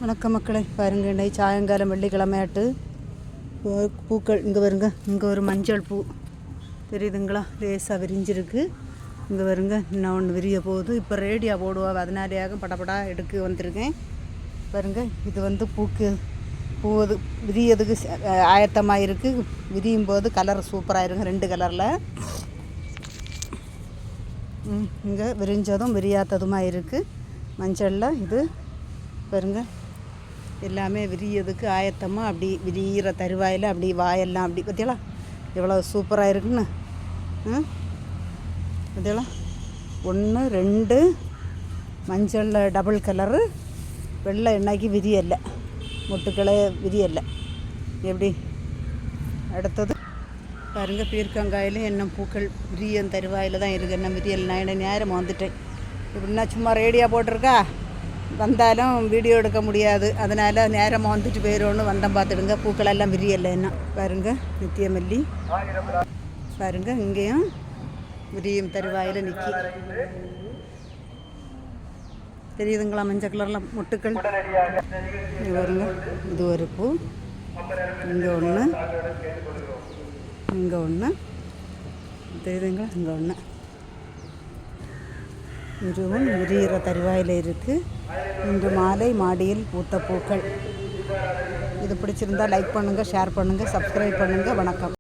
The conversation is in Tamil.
வணக்கம் மக்களே, பாருங்க இன்னைக்கு சாயங்காலம் வெள்ளிக்கிழமையாட்டு பூக்கள் இங்கே வருங்க. இங்கே ஒரு மஞ்சள் பூ தெரியுதுங்களா, லேசாக விரிஞ்சிருக்கு. இங்கே வருங்க, இன்னும் ஒன்று விரிய போகுது. இப்போ ரேடியா போடுவாங்க, அதனாலேயாக படப்படா எடுக்க வந்திருக்கேன். பாருங்க, இது பூவது விரியதுக்கு ஆயத்தமாக இருக்குது. விரியும் போது கலர் சூப்பராக இருங்க, 2 கலரில். இங்கே விரிஞ்சதும் விரியாத்ததுமாக இருக்குது. மஞ்சளில் இது பாருங்க, எல்லாமே விரியதுக்கு ஆயத்தமாக அப்படி விரிகிற தருவாயில் அப்படி வாயெல்லாம் அப்படி பார்த்தீங்களா எவ்வளோ சூப்பராக இருக்குன்னு. பார்த்தீங்களா 1 2 மஞ்சளில் டபுள் கலரு, வெள்ளை எண்ணெய்க்கு விரியலை, மொட்டுக்களே விரியலை. எப்படி அடுத்தது பாருங்கள், பீர்க்கங்காயிலும் என்ன பூக்கள் விரியன் தருவாயில் தான் இருக்குது. என்ன விரியல் நான் நேரம் வந்துட்டேன். இப்படின்னா சும்மா ரேடியா போட்டிருக்கா, வந்தாலும் வீடியோ எடுக்க முடியாது. அதனால் நேரமாக வந்துட்டு போயிடும்னு வந்தம் பார்த்துடுங்க. பூக்கள் எல்லாம் விரியலை என்ன பாருங்கள். நித்தியமல்லி பாருங்கள், இங்கேயும் விரியும் தருவாயில் நிற்கி தெரியுதுங்களா, மஞ்சள் கலரில் மொட்டுக்கள். இது பாருங்க, இது ஒரு பூ. இங்கே ஒன்று, இங்கே ஒன்று தெரியுதுங்களா, இங்கே ஒன்று. இதுவும் விரிகிற தருவாயில் இருக்குது. இன்று மாலை மாடியில் பூத்த பூக்கள். இது பிடிச்சிருந்தால் லைக் பண்ணுங்கள், ஷேர் பண்ணுங்கள், சப்ஸ்கிரைப் பண்ணுங்கள். வணக்கம்.